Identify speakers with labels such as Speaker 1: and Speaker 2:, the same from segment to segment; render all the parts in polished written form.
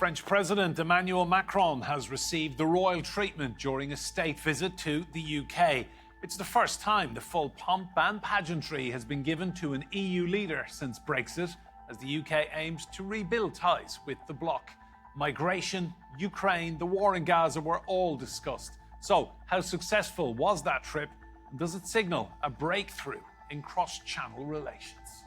Speaker 1: French President Emmanuel Macron has received the royal treatment during a state visit to the UK. It's the first time the full pomp and pageantry has been given to an EU leader since Brexit, as the UK aims to rebuild ties with the bloc. Migration, Ukraine, the war in Gaza were all discussed. So, how successful was that trip? And does it signal a breakthrough in cross-channel relations?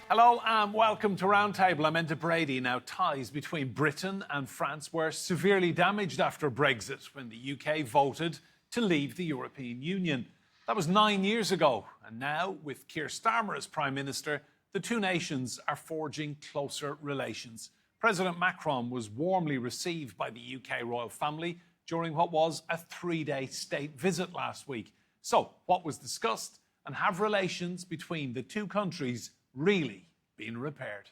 Speaker 1: Hello and welcome to Roundtable. I'm Enda Brady. Now, ties between Britain and France were severely damaged after Brexit when the UK voted to leave the European Union. That was 9 years ago. And now, with Keir Starmer as Prime Minister, the two nations are forging closer relations. President Macron was warmly received by the UK royal family during what was a 3-day state visit last week. So, what was discussed, and have relations between the two countries really been repaired?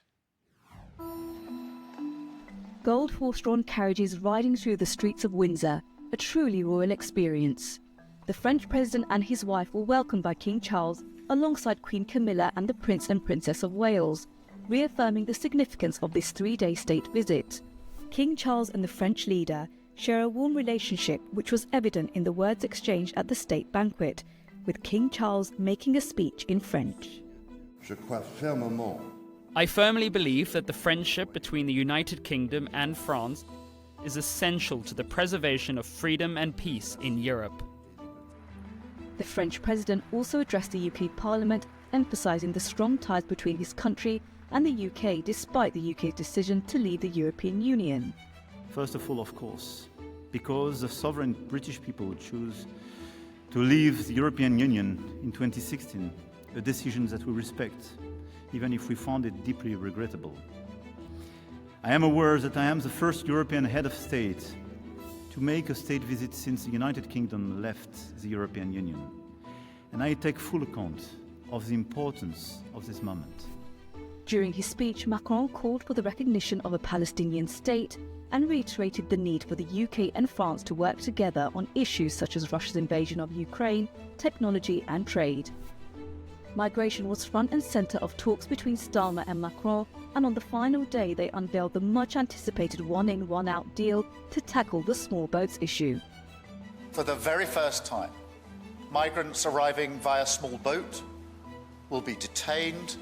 Speaker 2: Gold horse-drawn carriages riding through the streets of Windsor, a truly royal experience. The French president and his wife were welcomed by King Charles alongside Queen Camilla and the Prince and Princess of Wales, reaffirming the significance of this 3-day state visit. King Charles and the French leader share a warm relationship, which was evident in the words exchanged at the state banquet, with King Charles making a speech in French.
Speaker 3: I firmly believe that the friendship between the United Kingdom and France is essential to the preservation of freedom and peace in Europe.
Speaker 2: The French president also addressed the UK Parliament, emphasising the strong ties between his country and the UK despite the UK's decision to leave the European Union.
Speaker 4: First of all, of course, because the sovereign British people choose to leave the European Union in 2016, a decision that we respect, even if we found it deeply regrettable. I am aware that I am the first European head of state to make a state visit since the United Kingdom left the European Union, and I take full account of the importance of this moment.
Speaker 2: During his speech, Macron called for the recognition of a Palestinian state and reiterated the need for the UK and France to work together on issues such as Russia's invasion of Ukraine, technology and trade. Migration was front and centre of talks between Starmer and Macron, and on the final day they unveiled the much-anticipated one-in, one-out deal to tackle the small boats issue.
Speaker 5: For the very first time, migrants arriving via small boat will be detained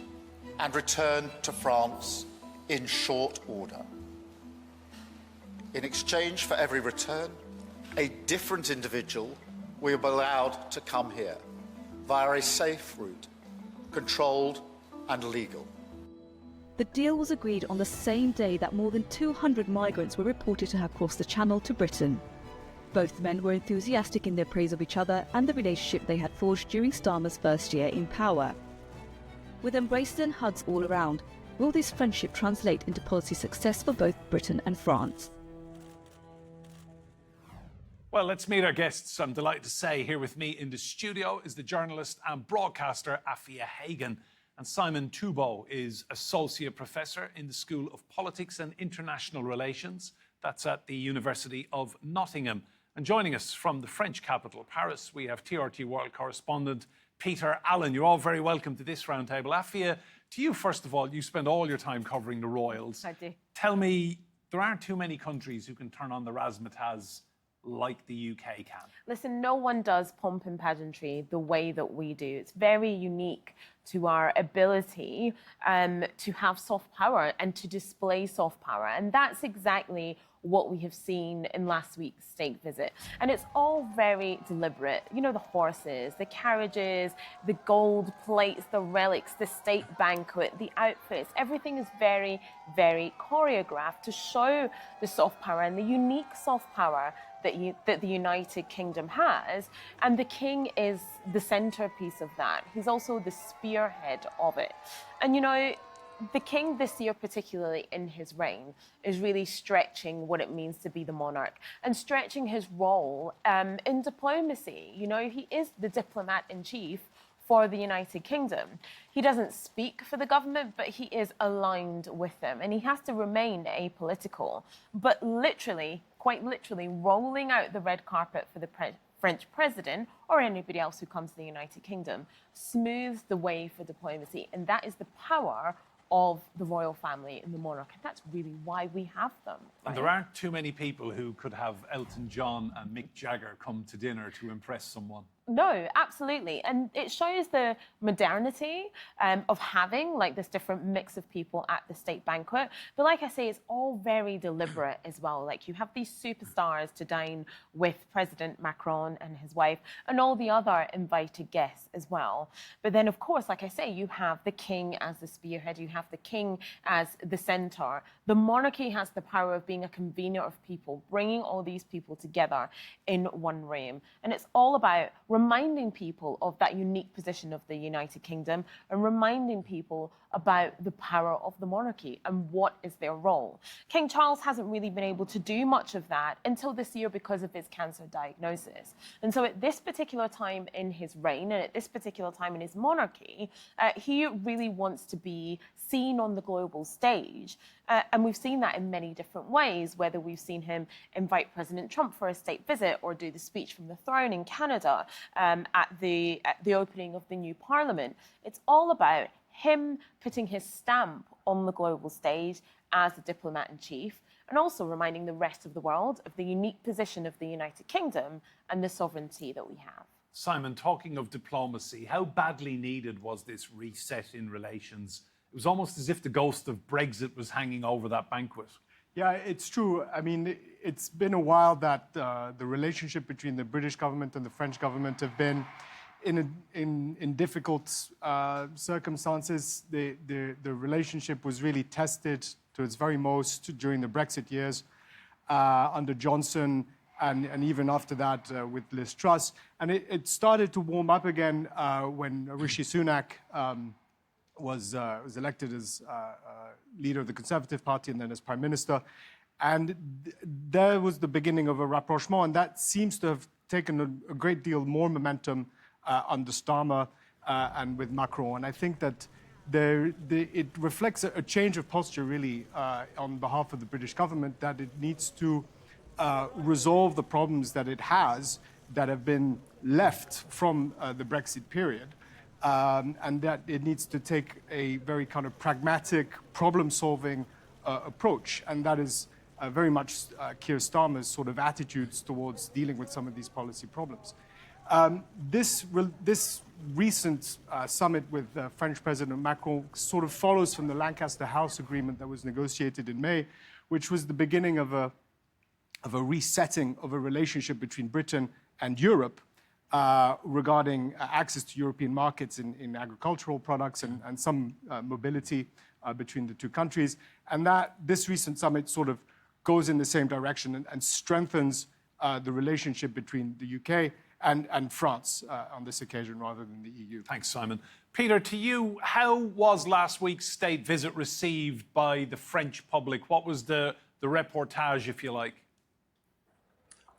Speaker 5: and returned to France in short order. In exchange for every return, a different individual will be allowed to come here via a safe route, controlled and legal.
Speaker 2: The deal was agreed on the same day that more than 200 migrants were reported to have crossed the Channel to Britain. Both men were enthusiastic in their praise of each other and the relationship they had forged during Starmer's first year in power. With embraces and hugs all around, will this friendship translate into policy success for both Britain and France?
Speaker 1: Well, let's meet our guests. I'm delighted to say here with me in the studio is the journalist and broadcaster Afua Hagen. And Simon Toubeau is Associate Professor in the School of Politics and International Relations. That's at the University of Nottingham. And joining us from the French capital, Paris, we have TRT World Correspondent Peter Allen. You're all very welcome to this roundtable. Afua, to you, first of all, you spend all your time covering the royals.
Speaker 6: I do.
Speaker 1: Tell me, there aren't too many countries who can turn on the razzmatazz like the UK can.
Speaker 6: Listen, no one does pomp and pageantry the way that we do. It's very unique to our ability to have soft power and to display soft power. And that's exactly what we have seen in last week's state visit. And it's all very deliberate. You know, the horses, the carriages, the gold plates, the relics, the state banquet, the outfits, everything is very, very choreographed to show the soft power and the unique soft power that the United Kingdom has. And the king is the centerpiece of that. He's also the spearhead of it. And, you know, the king this year, particularly in his reign, is really stretching what it means to be the monarch and stretching his role in diplomacy. You know, he is the diplomat in chief for the United Kingdom. He doesn't speak for the government, but he is aligned with them. And he has to remain apolitical. But literally, quite literally, rolling out the red carpet for the French president or anybody else who comes to the United Kingdom smooths the way for diplomacy. And that is the power of the royal family and the monarch. And that's really why we have them.
Speaker 1: And there aren't too many people who could have Elton John and Mick Jagger come to dinner to impress someone.
Speaker 6: No, absolutely. And it shows the modernity of having like this different mix of people at the state banquet. But like I say, it's all very deliberate as well. Like you have these superstars to dine with President Macron and his wife and all the other invited guests as well. But then, of course, like I say, you have the king as the spearhead. You have the king as the center. The monarchy has the power of being a convener of people, bringing all these people together in one room. And it's all about reminding people of that unique position of the United Kingdom and reminding people about the power of the monarchy and what is their role. King Charles hasn't really been able to do much of that until this year because of his cancer diagnosis. And so at this particular time in his reign and at this particular time in his monarchy, he really wants to be seen on the global stage. And we've seen that in many different ways, whether we've seen him invite President Trump for a state visit or do the speech from the throne in Canada at the opening of the new parliament. It's all about him putting his stamp on the global stage as a diplomat-in-chief and also reminding the rest of the world of the unique position of the United Kingdom and the sovereignty that we have.
Speaker 1: Simon, talking of diplomacy, how badly needed was this reset in relations? It was almost as if the ghost of Brexit was hanging over that banquet.
Speaker 7: Yeah, it's true. I mean, it's been a while that the relationship between the British government and the French government have been in difficult circumstances. The relationship was really tested to its very most during the Brexit years under Johnson and even after that with Liz Truss. And it started to warm up again when Rishi Sunak was elected as leader of the Conservative Party and then as Prime Minister. And there was the beginning of a rapprochement, and that seems to have taken a great deal more momentum under Starmer and with Macron. And I think that it reflects a change of posture, really, on behalf of the British government, that it needs to resolve the problems that it has that have been left from the Brexit period. And that it needs to take a very kind of pragmatic, problem-solving approach. And that is very much Keir Starmer's sort of attitudes towards dealing with some of these policy problems. This recent summit with French President Macron sort of follows from the Lancaster House agreement that was negotiated in May, which was the beginning of a resetting of a relationship between Britain and Europe regarding access to European markets in agricultural products and some mobility between the two countries. And that this recent summit sort of goes in the same direction and strengthens the relationship between the UK and France on this occasion rather than the EU.
Speaker 1: Thanks, Simon. Peter, to you, how was last week's state visit received by the French public? What was the reportage, if you like?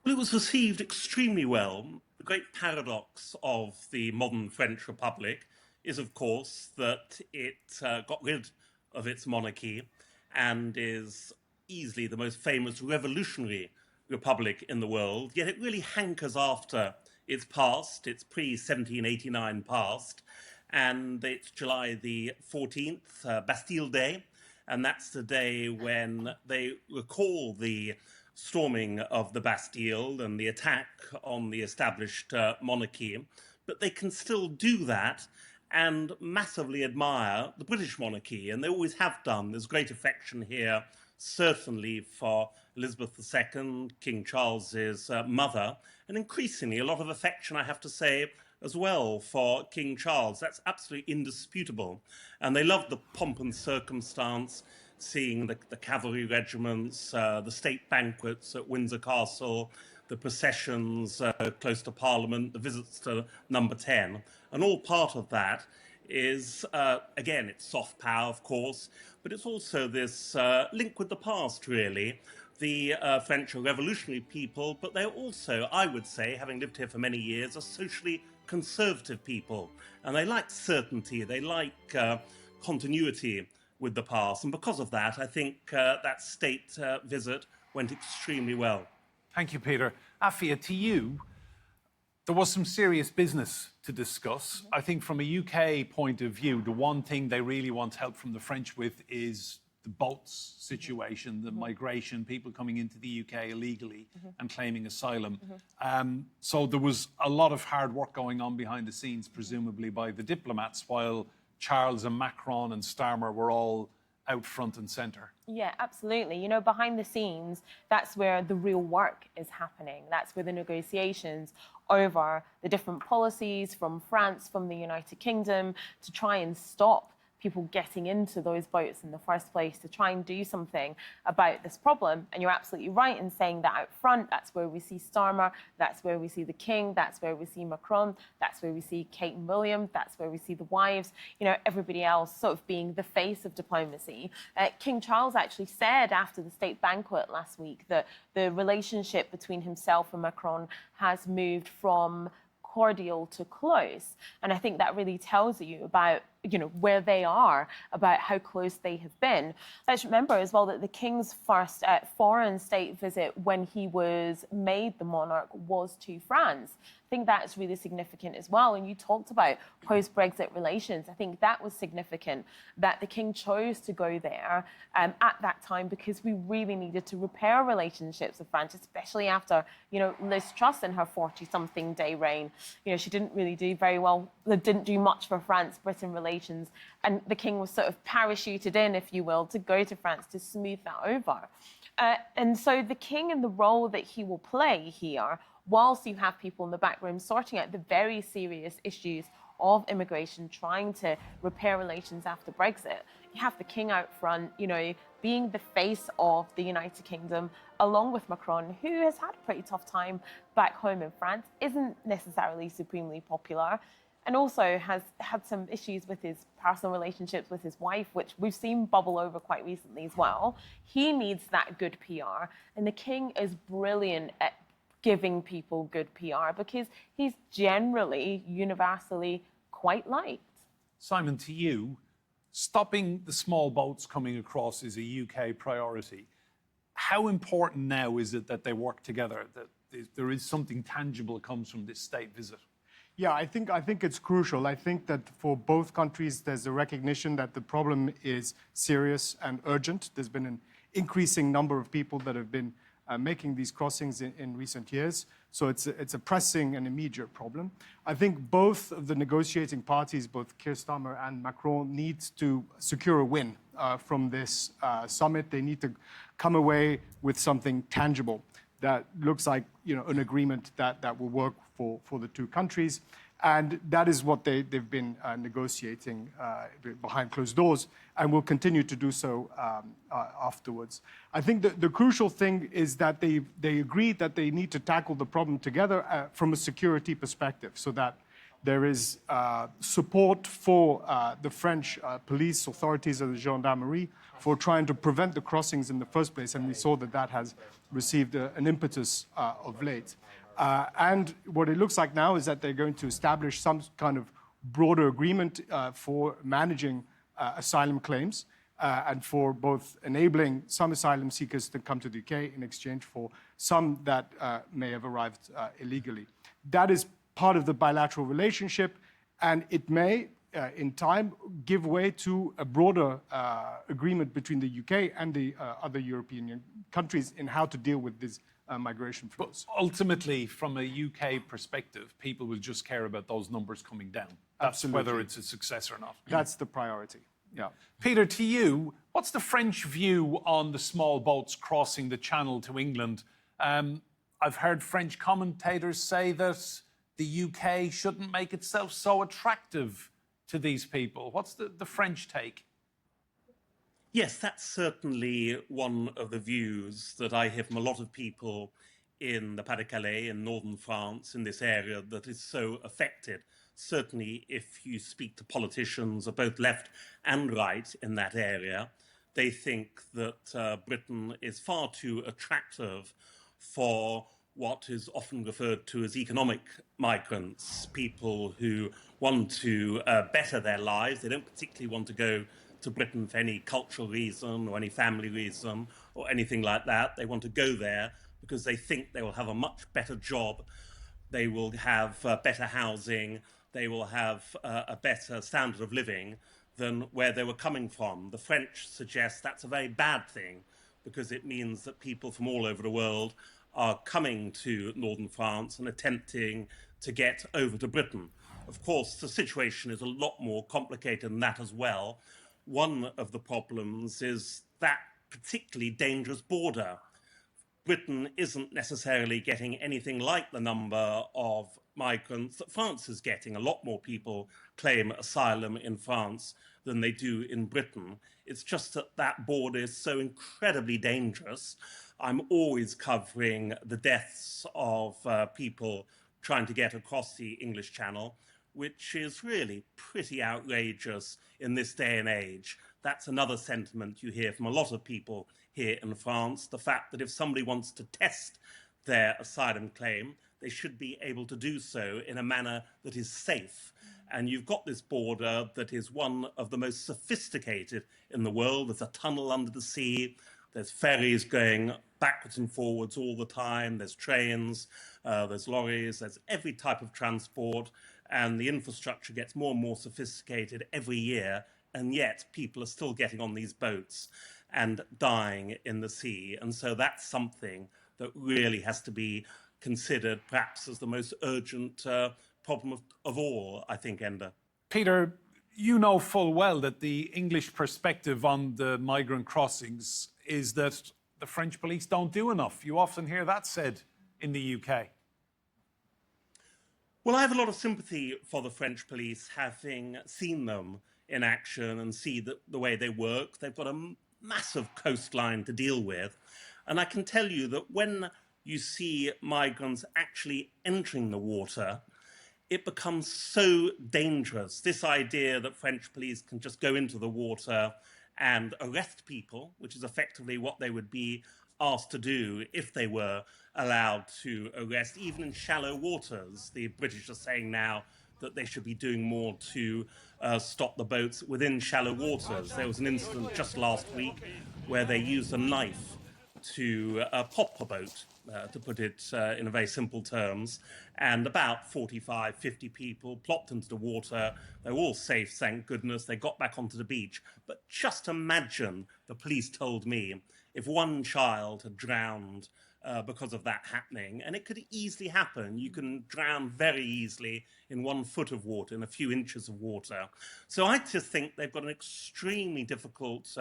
Speaker 8: Well, it was received extremely well. The great paradox of the modern French Republic is, of course, that it got rid of its monarchy and is easily the most famous revolutionary republic in the world, yet it really hankers after its past, its pre-1789 past, and it's July the 14th, Bastille Day, and that's the day when they recall the storming of the Bastille and the attack on the established monarchy, but they can still do that and massively admire the British monarchy, and they always have done. There's great affection here, certainly for Elizabeth II, King Charles's mother, and increasingly a lot of affection, I have to say, as well for King Charles. That's absolutely indisputable. And they love the pomp and circumstance, seeing the cavalry regiments, the state banquets at Windsor Castle, the processions close to Parliament, the visits to Number 10. And all part of that is, again, it's soft power, of course, but it's also this link with the past, really. The French are revolutionary people, but they're also, I would say, having lived here for many years, a socially conservative people, and they like certainty, they like continuity with the past. And because of that, I think that state visit went extremely well.
Speaker 1: Thank you, Peter. Afua, to you, there was some serious business to discuss. I think from a UK point of view, the one thing they really want help from the French with is the boats situation, the migration, people coming into the UK illegally and claiming asylum. So there was a lot of hard work going on behind the scenes, presumably by the diplomats, while Charles and Macron and Starmer were all out front and centre.
Speaker 6: Yeah, absolutely. You know, behind the scenes, that's where the real work is happening. That's where the negotiations over the different policies from France, from the United Kingdom, to try and stop people getting into those boats in the first place, to try and do something about this problem. And you're absolutely right in saying that out front. That's where we see Starmer, that's where we see the King, that's where we see Macron, that's where we see Kate and William, that's where we see the wives, you know, everybody else sort of being the face of diplomacy. King Charles actually said after the state banquet last week that the relationship between himself and Macron has moved from cordial to close. And I think that really tells you about, you know, where they are, about how close they have been. Let's remember as well that the King's first foreign state visit when he was made the monarch was to France. I think that's really significant as well. And you talked about post-Brexit relations. I think that was significant that the King chose to go there at that time because we really needed to repair relationships with France, especially after, you know, Liz Truss in her 40-something day reign. You know, she didn't really do very well, didn't do much for France-Britain relations. And the King was sort of parachuted in, if you will, to go to France to smooth that over. And so the King and the role that he will play here, whilst you have people in the back room sorting out the very serious issues of immigration, trying to repair relations after Brexit, you have the King out front, you know, being the face of the United Kingdom, along with Macron, who has had a pretty tough time back home in France, isn't necessarily supremely popular, and also has had some issues with his personal relationships with his wife, which we've seen bubble over quite recently as well. He needs that good PR, and the King is brilliant at giving people good PR because he's generally, universally quite liked.
Speaker 1: Simon, to you, stopping the small boats coming across is a UK priority. How important now is it that they work together, that there is something tangible that comes from this state visit?
Speaker 7: Yeah, I think it's crucial. I think that for both countries, there's a recognition that the problem is serious and urgent. There's been an increasing number of people that have been making these crossings in recent years. So it's a pressing and immediate problem. I think both of the negotiating parties, both Keir Starmer and Macron, need to secure a win from this summit. They need to come away with something tangible that looks like, you know, an agreement that will work for the two countries. And that is what they've been negotiating behind closed doors and will continue to do so afterwards. I think the crucial thing is that they agreed that they need to tackle the problem together from a security perspective, so that there is support for the French police authorities and the gendarmerie for trying to prevent the crossings in the first place. And we saw that has received an impetus of late. And what it looks like now is that they're going to establish some kind of broader agreement for managing asylum claims and for both enabling some asylum seekers to come to the UK in exchange for some that may have arrived illegally. That is part of the bilateral relationship, and it may, in time, give way to a broader agreement between the UK and the other European countries in how to deal with these migration flows.
Speaker 1: But ultimately, from a UK perspective, people will just care about those numbers coming down. That's
Speaker 7: Absolutely.
Speaker 1: whether it's a success or not.
Speaker 7: That's the priority. Yeah.
Speaker 1: Peter, to you, what's the French view on the small boats crossing the Channel to England? I've heard French commentators say that the UK shouldn't make itself so attractive to these people. What's the French take?
Speaker 8: Yes, that's certainly one of the views that I hear from a lot of people in the Pas-de-Calais, in northern France, in this area that is so affected. Certainly, if you speak to politicians of both left and right in that area, they think that Britain is far too attractive for what is often referred to as economic migrants, people who want to better their lives. They don't particularly want to go to Britain for any cultural reason or any family reason or anything like that. They want to go there because they think they will have a much better job, they will have better housing, they will have a better standard of living than where they were coming from. The French suggest that's a very bad thing because it means that people from all over the world are coming to northern France and attempting to get over to Britain. Of course, the situation is a lot more complicated than that as well. One of the problems is that particularly dangerous border. Britain isn't necessarily getting anything like the number of migrants that France is getting. A lot more people claim asylum in France than they do in Britain. It's just that that border is so incredibly dangerous. I'm always covering the deaths of people trying to get across the English Channel, which is really pretty outrageous in this day and age. That's another sentiment you hear from a lot of people here in France, the fact that if somebody wants to test their asylum claim, they should be able to do so in a manner that is safe. And you've got this border that is one of the most sophisticated in the world. There's a tunnel under the sea, there's ferries going backwards and forwards all the time, there's trains, there's lorries, there's every type of transport, and the infrastructure gets more and more sophisticated every year, and yet people are still getting on these boats and dying in the sea. And so that's something that really has to be considered perhaps as the most urgent problem of all, I think, Enda.
Speaker 1: Peter, you know full well that the English perspective on the migrant crossings is that the French police don't do enough. You often hear that said in the UK.
Speaker 8: Well, I have a lot of sympathy for the French police, having seen them in action and see the way they work. They've got a massive coastline to deal with. And I can tell you that when you see migrants actually entering the water, it becomes so dangerous. This idea that French police can just go into the water and arrest people, which is effectively what they would be asked to do if they were allowed to arrest, even in shallow waters. The British are saying now that they should be doing more to stop the boats within shallow waters. There was an incident just last week where they used a knife to pop a boat, to put it in a very simple terms, and about 45, 50 people plopped into the water. They were all safe, thank goodness. They got back onto the beach. But just imagine, the police told me, if one child had drowned because of that happening, and it could easily happen. You can drown very easily in 1 foot of water, in a few inches of water. So I just think they've got an extremely difficult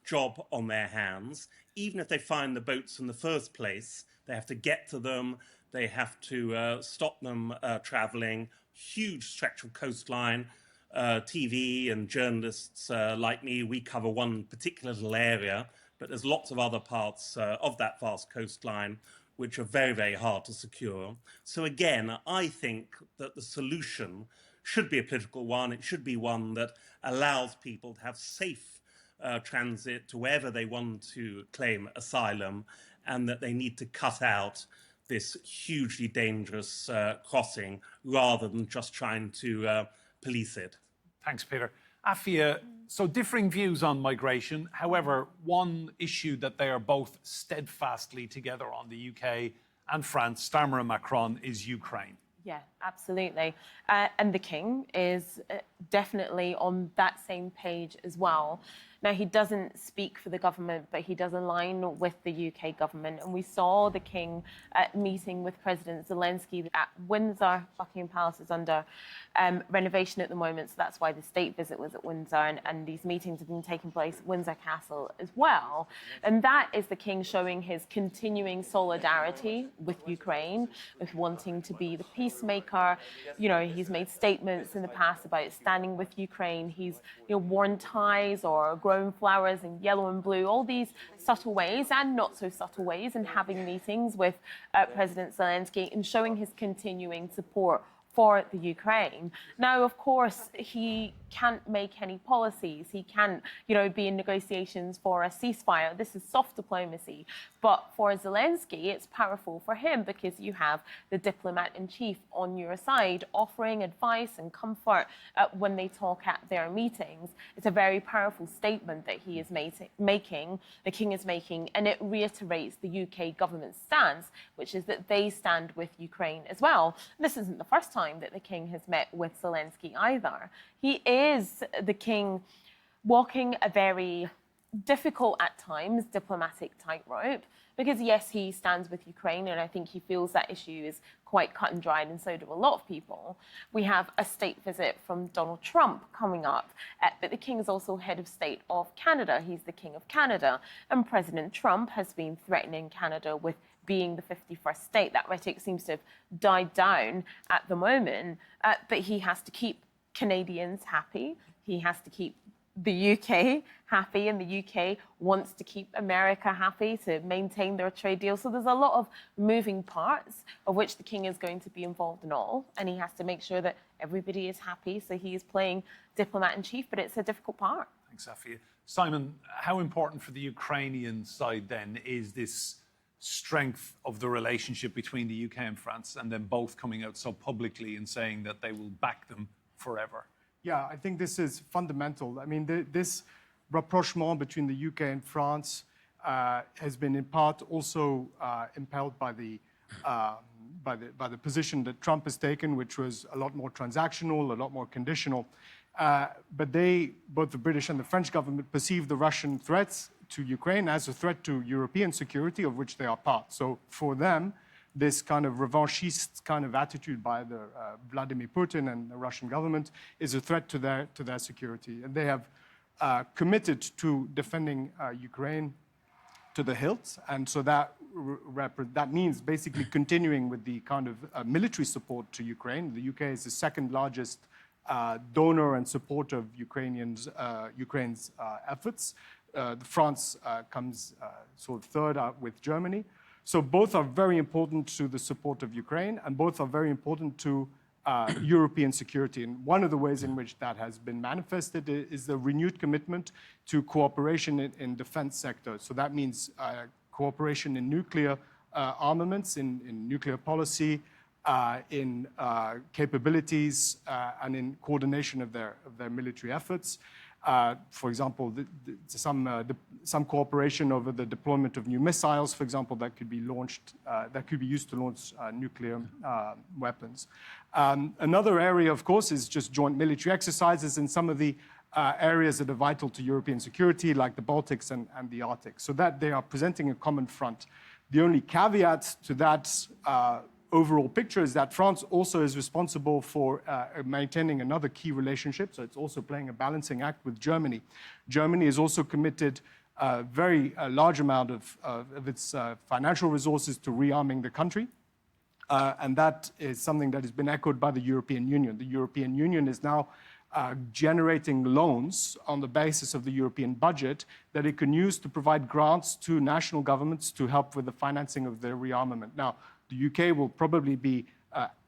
Speaker 8: job on their hands. Even if they find the boats in the first place, they have to get to them, they have to stop them travelling, huge stretch of coastline. TV and journalists like me, we cover one particular little area, but there's lots of other parts of that vast coastline which are very, very hard to secure. So again, I think that the solution should be a political one. It should be one that allows people to have safe transit to wherever they want to claim asylum, and that they need to cut out this hugely dangerous crossing rather than just trying to police it.
Speaker 1: Thanks, Peter. Afua, so differing views on migration. However, one issue that they are both steadfastly together on, the UK and France, Starmer and Macron, is Ukraine.
Speaker 6: Yeah, absolutely. And the King is definitely on that same page as well. Now, he doesn't speak for the government, but he does align with the UK government. And we saw the King meeting with President Zelensky at Windsor. Buckingham Palace is under renovation at the moment, so that's why the state visit was at Windsor. And these meetings have been taking place at Windsor Castle as well. And that is the King showing his continuing solidarity with Ukraine, with wanting to be the peacemaker. You know, he's made statements in the past about standing with Ukraine. He's, worn ties or grown flowers in yellow and blue, all these subtle ways and not so subtle ways, and having meetings with President Zelensky and showing his continuing support for the Ukraine. Now, of course, he can't make any policies. He can't, be in negotiations for a ceasefire. This is soft diplomacy. But for Zelensky, it's powerful for him because you have the diplomat-in-chief on your side offering advice and comfort when they talk at their meetings. It's a very powerful statement that he is making, the king is making, and it reiterates the UK government's stance, which is that they stand with Ukraine as well. This isn't the first time that the king has met with Zelensky either. He is the king walking a very difficult at times diplomatic tightrope because yes, he stands with Ukraine and I think he feels that issue is quite cut and dried, and so do a lot of people. We have a state visit from Donald Trump coming up, but the king is also head of state of Canada. He's the king of Canada, and President Trump has been threatening Canada with being the 51st state. That rhetoric seems to have died down at the moment, but he has to keep Canadians happy. He has to keep the UK happy, and the UK wants to keep America happy to maintain their trade deal. So there's a lot of moving parts of which the king is going to be involved in all, and he has to make sure that everybody is happy. So he is playing diplomat-in-chief, but it's a difficult part.
Speaker 1: Thanks, Afua. Simon, how important for the Ukrainian side then is this strength of the relationship between the UK and France, and then both coming out so publicly and saying that they will back them forever?
Speaker 7: Yeah, I think this is fundamental. I mean, this rapprochement between the UK and France has been in part also impelled by the position that Trump has taken, which was a lot more transactional, a lot more conditional. But both the British and the French government, perceive the Russian threats to Ukraine as a threat to European security, of which they are part. So for them, this kind of revanchist kind of attitude by the Vladimir Putin and the Russian government is a threat to their security. And they have committed to defending Ukraine to the hilt. And so that means basically continuing with the kind of military support to Ukraine. The UK is the second largest donor and supporter of Ukraine's efforts. France comes sort of third out with Germany. So both are very important to the support of Ukraine, and both are very important to European security. And one of the ways in which that has been manifested is the renewed commitment to cooperation in defense sector. So that means cooperation in nuclear armaments, in nuclear policy, in capabilities, and in coordination of their military efforts. For example, some cooperation over the deployment of new missiles, for example, that could be launched, that could be used to launch nuclear weapons. Another area, of course, is just joint military exercises in some of the areas that are vital to European security, like the Baltics and the Arctic, so that they are presenting a common front. The only caveat to that overall picture is that France also is responsible for maintaining another key relationship, so it's also playing a balancing act with Germany. Germany has also committed a very large amount of its financial resources to rearming the country, and that is something that has been echoed by the European Union. The European Union is now generating loans on the basis of the European budget that it can use to provide grants to national governments to help with the financing of their rearmament. Now, the UK will probably be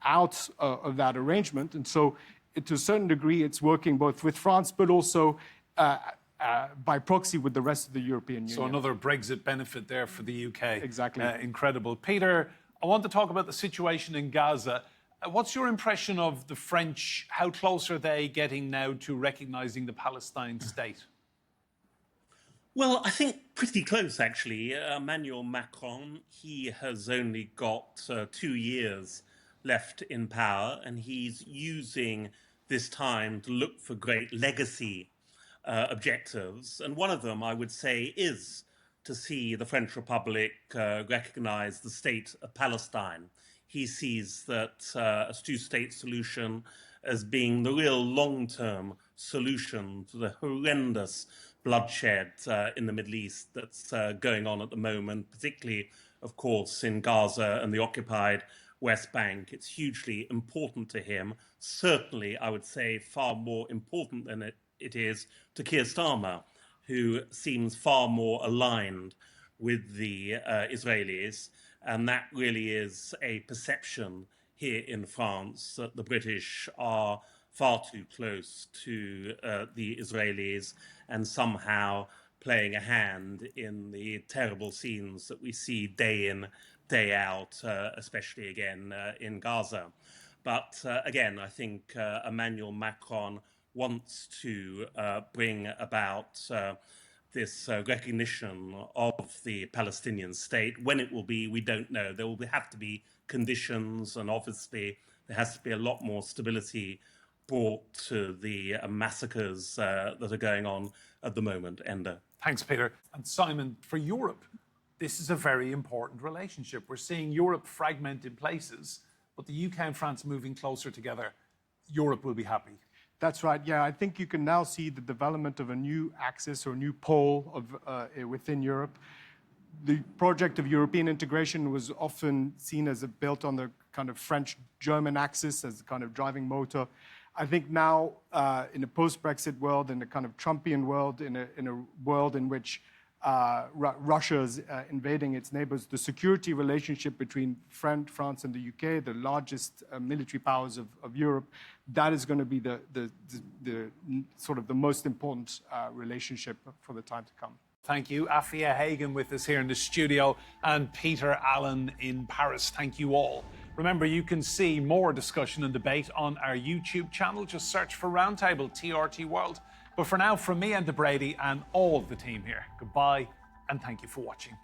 Speaker 7: out of that arrangement, and so to a certain degree it's working both with France but also by proxy with the rest of the European Union.
Speaker 1: So another Brexit benefit there for the UK.
Speaker 7: Exactly.
Speaker 1: Incredible. Peter, I want to talk about the situation in Gaza. What's your impression of the French? How close are they getting now to recognising the Palestine state?
Speaker 8: Well, I think pretty close, actually. Emmanuel Macron, he has only got 2 years left in power, and he's using this time to look for great legacy objectives. And one of them, I would say, is to see the French Republic recognize the state of Palestine. He sees that a two-state solution as being the real long-term solution to the horrendous bloodshed in the Middle East that's going on at the moment, particularly, of course, in Gaza and the occupied West Bank. It's hugely important to him. Certainly, I would say, far more important than it is to Keir Starmer, who seems far more aligned with the Israelis. And that really is a perception here in France that the British are far too close to the Israelis and somehow playing a hand in the terrible scenes that we see day in, day out, especially again in Gaza. But again, I think Emmanuel Macron wants to bring about this recognition of the Palestinian state. When it will be, we don't know. There will have to be conditions, and obviously there has to be a lot more stability brought to the massacres that are going on at the moment. Enda.
Speaker 1: Thanks, Peter. And Simon, for Europe, this is a very important relationship. We're seeing Europe fragment in places, but the UK and France moving closer together. Europe will be happy.
Speaker 7: That's right. Yeah, I think you can now see the development of a new axis or new pole of, within Europe. The project of European integration was often seen as built on the kind of French-German axis as the kind of driving motor. I think now, in a post-Brexit world, in a kind of Trumpian world, in a world in which Russia is invading its neighbors, the security relationship between France and the UK, the largest military powers of Europe, that is going to be the sort of the most important relationship for the time to come.
Speaker 1: Thank you. Afua Hagen with us here in the studio, and Peter Allen in Paris. Thank you all. Remember, you can see more discussion and debate on our YouTube channel. Just search for Roundtable TRT World. But for now, from me, Enda Brady, and all of the team here, goodbye and thank you for watching.